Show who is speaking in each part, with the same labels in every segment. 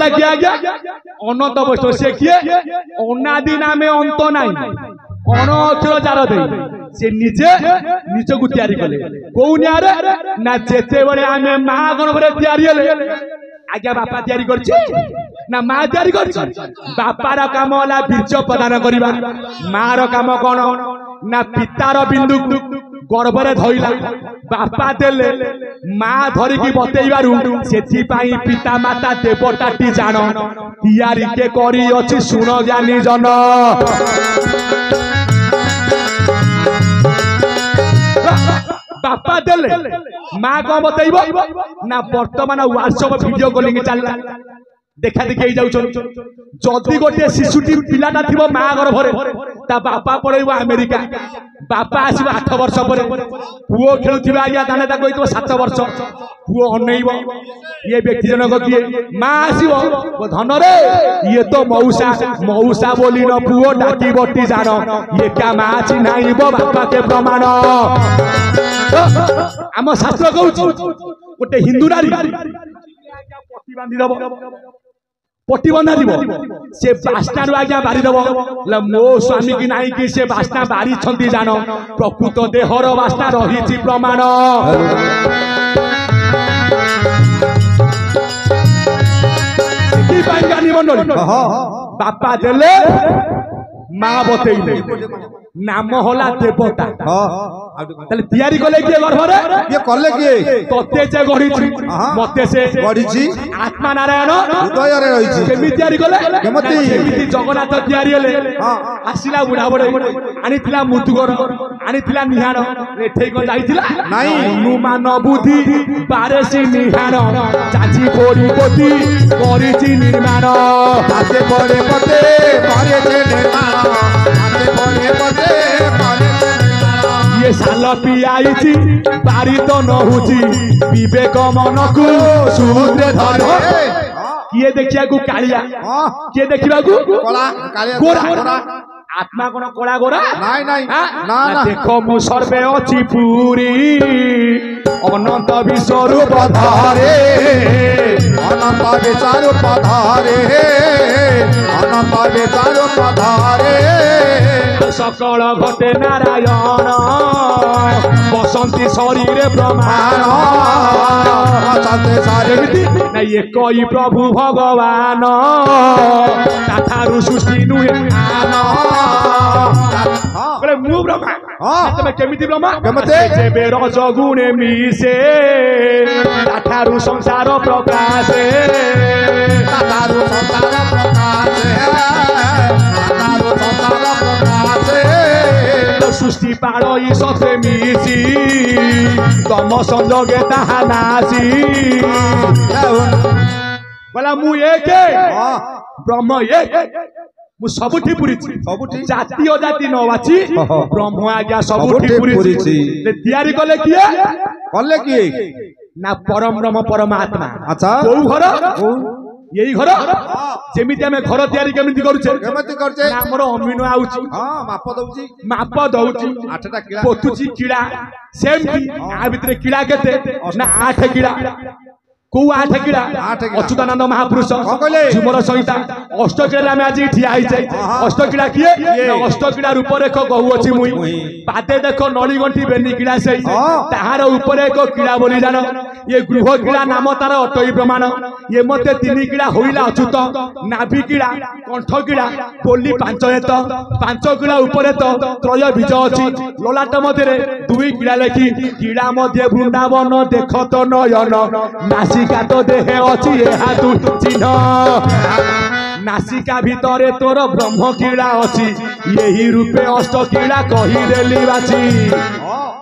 Speaker 1: कले किए आज्ञा अनंत वैष्णव से किए अनादि नामे अंत नाई अण अक्षर जार दे से निजे निज को तैयारी कले कौ न्यारे ना जेते बड़े आमे माँ गणपरे तैयारी हेले आज्ञा बापा तैयारी करछि ना माँ तैयारी करछि बापार काम होला बीज प्रदान करबा माँ रो काम कोन ना पितार बिंदु गर्भरे धइला बापा देले माँ धरिकी बतेइबारु सेथि पाई पिता माता देवताटी जान तैयारी के करी अछि सुन ज्ञानी जन बापा देले माँ कौन बतेइबो ना वर्तमान व्हाट्सएप वीडियो कॉलिंग चलला देखा देखी जाऊ जदि गोटे शिशुटी पिलाटा थी माँ गर्भरे ता बापा पड़ेब अमेरिका बापा आसब 8 वर्ष पर पुओ खेलुवा आज्ञा दाने 7 वर्ष पुओ अनैब ये व्यक्ति जनक किए माँ आसब धन रे ये तो मौसा मौसा बोली न पुओ डाकी बटी जान ये क्या माँ चिन्हाइब बापा के प्रमाण आम शास्त्र कहूँ गोटे हिंदू नारी पटी बांधी दब पटी बंधा जीव से बास्ना आज्ञा बारी दब मो स्वामी की नाई कि से बास्ना बारी छंती जान प्रकृत देहर बास्ना रही प्रमाण बापा देले माँ बतेइले नाम होला देवता ताले तैयारी कले के गर्भरे
Speaker 2: ये कले के
Speaker 1: तते जे गढिछि मते से
Speaker 2: गढिछि
Speaker 1: आत्मा नारायण
Speaker 2: हृदय रे रहिछि
Speaker 1: केमि तैयारी कले
Speaker 2: केमति
Speaker 1: जगन्नाथ तैयारी हेले आसिला बुढ़ा बड़े आनिथिला मुतुगर आनिथिला निहाण एठै को जाइथिला
Speaker 2: नाही
Speaker 1: अनुमान बुद्धि बारेसी निहाण चाची कोरी कोती करिछि निर्माण
Speaker 2: हाथे पड़े पते करिछि निर्माण हाथे पड़े पते
Speaker 1: ये साल पियाई बारी तो न हुची विवेक मन को सूर्य धर किए देखिया को कालिया किए देखिबा को गोरा आत्मा कोन कोला गोरा
Speaker 2: नाई नाई ना ना
Speaker 1: देखो मु सर्वे अछि पूरी अनंत विश्वरूप धारे
Speaker 2: अनंत विश्वरूप धारे अनंत विश्वरूप धारे
Speaker 1: सकल घटे नारायण बसंती शरीर प्रमाण नहीं कई प्रभु भगवान ताठारु सृष्टि नुहे मु ब्रह्मा तमे केमिति ब्रह्मा
Speaker 2: केमते
Speaker 1: जेबे रज गुणे मिसे ताठारु संसार प्रकाशे
Speaker 2: ताठारु संसार प्रकाशे ताठारु संसार प्रकाशे
Speaker 1: सृष्टि पाड़ई सते मिसी तम संजोगे ताहा नासी बोला मु एक ब्रह्म एक मु सबुठी पुरीछि
Speaker 2: सबुठी
Speaker 1: जाति अजाति न बाची ब्रह्म आज्ञा सबुठी पुरीछि ले तैयारी कले किए ना परम ब्रह्म परमात्मा
Speaker 2: अच्छा
Speaker 1: कोउ घर यही घर जेमिति हमें घर तैयारी केमिति करूछे हमर अमीनो आउची माप दउची
Speaker 2: 8टा किला
Speaker 1: पोतुची किला सेम आ भितरे किला केते ना 8 किला को 8 किला अच्युतानंद महापुरुष झुमर संहिता अष्टकिला में आज ठिया आइछे अष्टकिला किए अष्टकिला रूपरेख कहू अछि मुई पाते देखो नली गंठी बेनी किला से ताहार ऊपर एक किला बोली जान ये गृह किला नाम तार अटई प्रमाण ये मते 3 किला होइला अच्युत नाभि किला कंठ किला बोली 5 हेत 5 किला ऊपर तो त्रय बीज अछि ललाट मध्य 2 किला लेखि किला मध्य वृंदावन देखत नयन नासिका तो देहे अछि एहा तू चिन्ह नासिका भितरे तोर ब्रह्म किला अछि यही रूपे अष्ट किला कहि देली बाची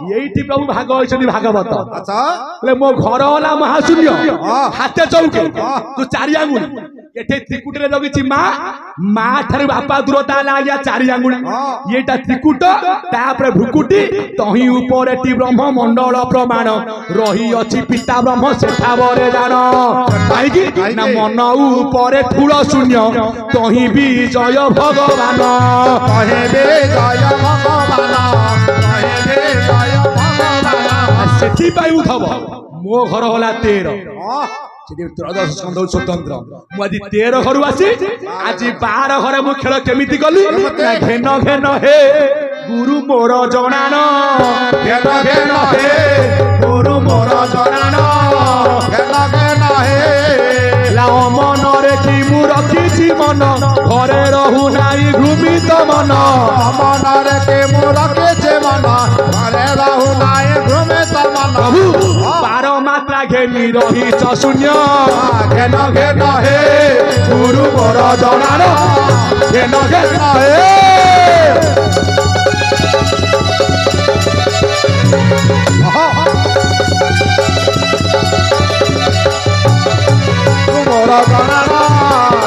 Speaker 1: यही प्रभु भाग होइछनी भागवत
Speaker 2: अच्छा
Speaker 1: ले मो घर होला महाशून्य हाथे चौके तू 4 आंगुल एठे त्रिकुट रे जगिछि माँ ठारे बापा दूरता लागिया 4 आंगुल येटा त्रिकुट तापरे भ्रुकुटी तही ऊपर एटी ब्रह्म मंडल प्रमाण रही अछि पिता ब्रह्म सेठा बरे जान काईकी ना मन ऊपर ठूल शून्य तही भी जय भगवान
Speaker 2: कहे बे जय भगवान कहे बे जय भगवान
Speaker 1: सेठी पाई उठब मो घर होला 13 त्रयोदश स्कंद स्वतंत्र मुझे 13 घर आसी आज 12 घर मु खेल केमिति गली घेन घेन हे गुरु मोर जनान
Speaker 2: घेन घेन हे
Speaker 1: गुरु मोर जनान
Speaker 2: घेन घेन हे
Speaker 1: मन रे कि मु रखी मन घरे रहू नाई घूमित मन
Speaker 2: मन रे कि मु रखी मन घरे रहू नाई घूमित मन
Speaker 1: प्रभु 12 मात्रा घेनी रही शून्य
Speaker 2: घेन घेन हे
Speaker 1: गुरु मोर जनान घेन घेन हे
Speaker 2: मोर जनान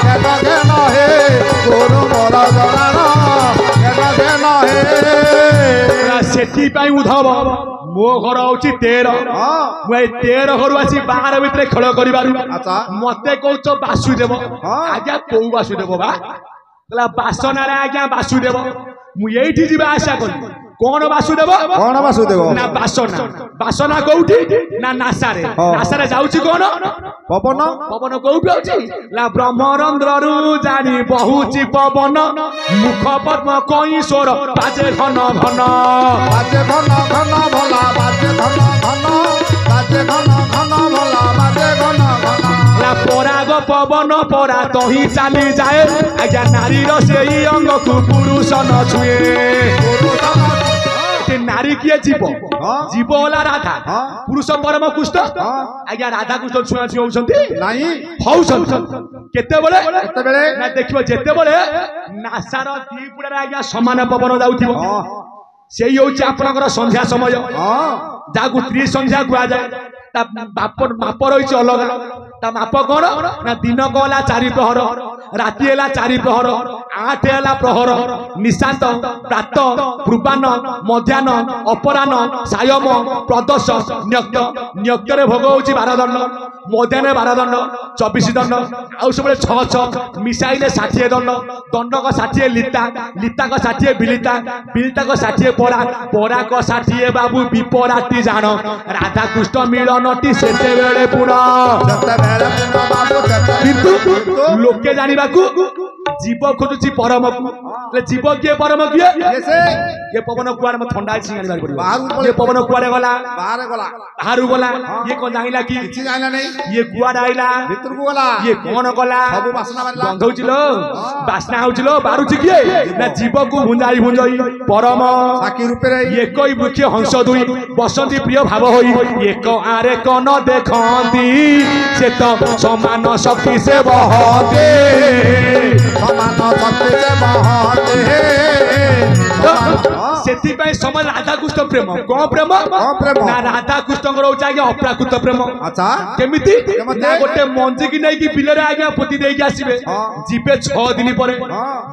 Speaker 2: घेन घेन हे गुरु मोर जनान घेन घेन हे
Speaker 1: सेठी पाई उधव मो घर हूँ 13 मुझे 13 घर आसी 12 भितर खेल कर मत कौच वासुदेव आज्ञा कौ वासुदेव बा बासना आज्ञा वासुदेव मुझे जीवा आशा कली कौन वासुदेव
Speaker 2: कौन वासुदेव
Speaker 1: ना बासना बासना कौटी ना नासारे नासारे जाउची कौन
Speaker 2: पवन
Speaker 1: पवन कौटी आउची ला ब्रह्मरंध्र रु जानी बहुची पवन मुख पद्म कई स्वर बाजे घन घन
Speaker 2: बाजे घन घन भला बाजे घन घन बाजे घन घन भला बाजे घन घन
Speaker 1: ला पराग पवन परा तही चली जाए आज्ञा नारी से अंग को पुरुष न छुए नारी किए जीव जीव होला राधा पुरुष परम कुष्ठ आज्ञा राधा कुष्ठ छुआ छुआ होउछंती
Speaker 2: नाही
Speaker 1: होउछंती केतेबेले
Speaker 2: केतेबेले
Speaker 1: ना देखिबो जेतेबेले नासार दीपुडा आज्ञा समान पवन जाउथिबो सेही होउची आपनकर संध्या समय जागु त्रि संध्या कुआ जाए ता माप रही अलग ता माप कौन ना दिन कहला 4 प्रहर राति है 4 प्रहर 8 है प्रहर निशांत प्रात पूर्वान्न मध्याह्न अपराह्न सायम प्रदोष न्यक्त न्यक्तरे भोग होची 12 दंड मध्याह्न 12 दंड 24 दंड आउ सब 6 मिसाइले 60 दंड दंड को 60 लिता लिता को 60 बिलिता बिलिता को 60 परा परा को 60 बाबू विपराती जान राधा कृष्ण मिलनटी सेते बेले पुरा किंतु लोके जानिबा को जीव खोजुची परम को जीव किए परम किए ये पवन कुआर में ठंडा छी जानिबार पड़िबो ये पवन कुआरे गला बाहर गला ये कोन जानिला की
Speaker 2: किछि जानिला नहीं
Speaker 1: ये कुआर आइला
Speaker 2: भीतर को गला
Speaker 1: ये कोन गला
Speaker 2: सब वासना मारला
Speaker 1: गंध होचिलो वासना होचिलो बारुची किए ना जीव को भुंजाई भुंजई परम
Speaker 2: साकी रूपे रे
Speaker 1: ये कोई मुख्य हंस दुई बसंती प्रिय भाव होई एक आरे कोन देखंती से तो समान शक्ति से बहते
Speaker 2: समान शक्ति से बहते
Speaker 1: सेति पय समय राधा कृष्ण प्रेम कोन प्रेम ना राधा कृष्ण को जागे अप्राकृत प्रेम
Speaker 2: अच्छा
Speaker 1: केमिति ना गोटे मंजी की नै की बिलरे आगे पोती देई आसीबे जीवे 6 दिन परे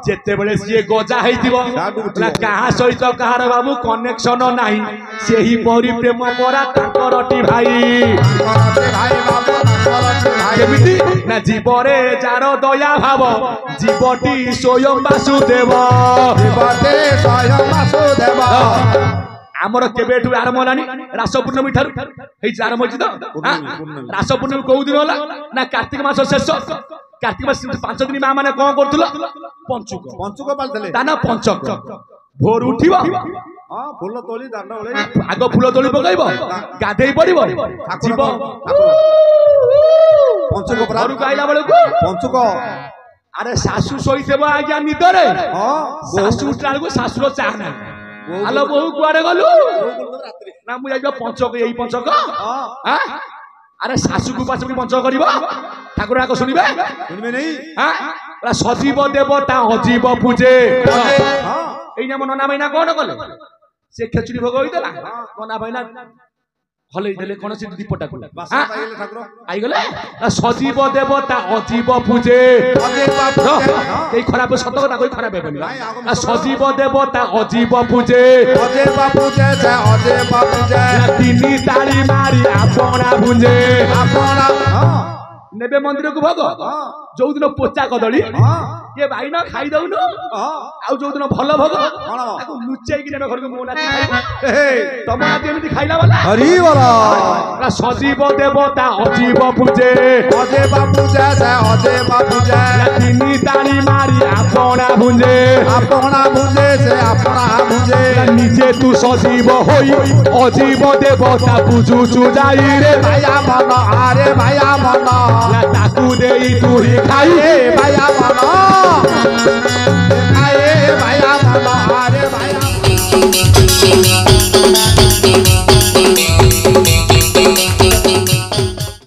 Speaker 1: जेते बेले सिए गजा हेतिबो ना कहा सहित कहार बाबू कनेक्शन नाही सेही परी प्रेम परा ताकरटी भाई
Speaker 2: बाबू
Speaker 1: केमिति ना जीवरे जार दया भाव जीवटी स्वयं वासुदेव
Speaker 2: जीवटे स्वयं वासुदेव
Speaker 1: आमर केबेठु आरंभ होलानी रास पूर्णमी ठारू हेई आरंभ होची तो रास पूर्णमी को दिन होला ना कार्तिक मास शेष कार्तिक मास 5 दिन मां माने कोन करथुलो पंचुक
Speaker 2: पंचुक पालथले
Speaker 1: दाना पंचक भोर उठिबो
Speaker 2: फूल तोली दांड ओले
Speaker 1: आगो फूल तोली पकाइबो गाधेई पड़िबो जीव
Speaker 2: पंचुक पर
Speaker 1: घर आइला बेले को
Speaker 2: पंचुक
Speaker 1: अरे सासू सोईतेबो आज्ञा निदरे सासू उठला को सासुर चाह ना आलो बहु कुआडे गलु ना मु जाइबा पंचक एई पंचक हां अरे सासू को पास पंचक करिवो ठाकुर आको सुनिबे
Speaker 2: नहीं
Speaker 1: हां सजीव देवता अजीव पूजे एई नाम नना भाईना कोन कले से खेचुरी भोग होइतला नना भाईना हले देले कोन से दीपटा को
Speaker 2: बासा पाइले ठाकुर
Speaker 1: आई गले सजीव देवता अजीव पूजे এই খরাপ সত কথা কই খরাপ হেবনি সজীব দেবতা অজীব পূজে
Speaker 2: অজীব পূজে যে অজীব পূজে
Speaker 1: তিনি তালি মারি আপনা ভুঞ্জে
Speaker 2: আপনা
Speaker 1: নেবে মন্দির কো ভোগ যৌদিন পোচা কদলি ये भाई ना खाई दउनु आउ जो दिन भल भोग ताको लुचेई कि घर को मोना खाई तम आदि एमती खाइला वाला
Speaker 2: हरि वाला
Speaker 1: सजीव देवता अजीव पूजे
Speaker 2: अजय बाबू जैसे अजय बाबू जय
Speaker 1: तिनी ताली मारी आपना भुंजे
Speaker 2: से अपना भुंजे
Speaker 1: निजे तू सजीव होई अजीव देवता पूजू चुजाई रे
Speaker 2: भाया मन आरे भाया मन
Speaker 1: ताकू देई तू ही खाई
Speaker 2: भाया मन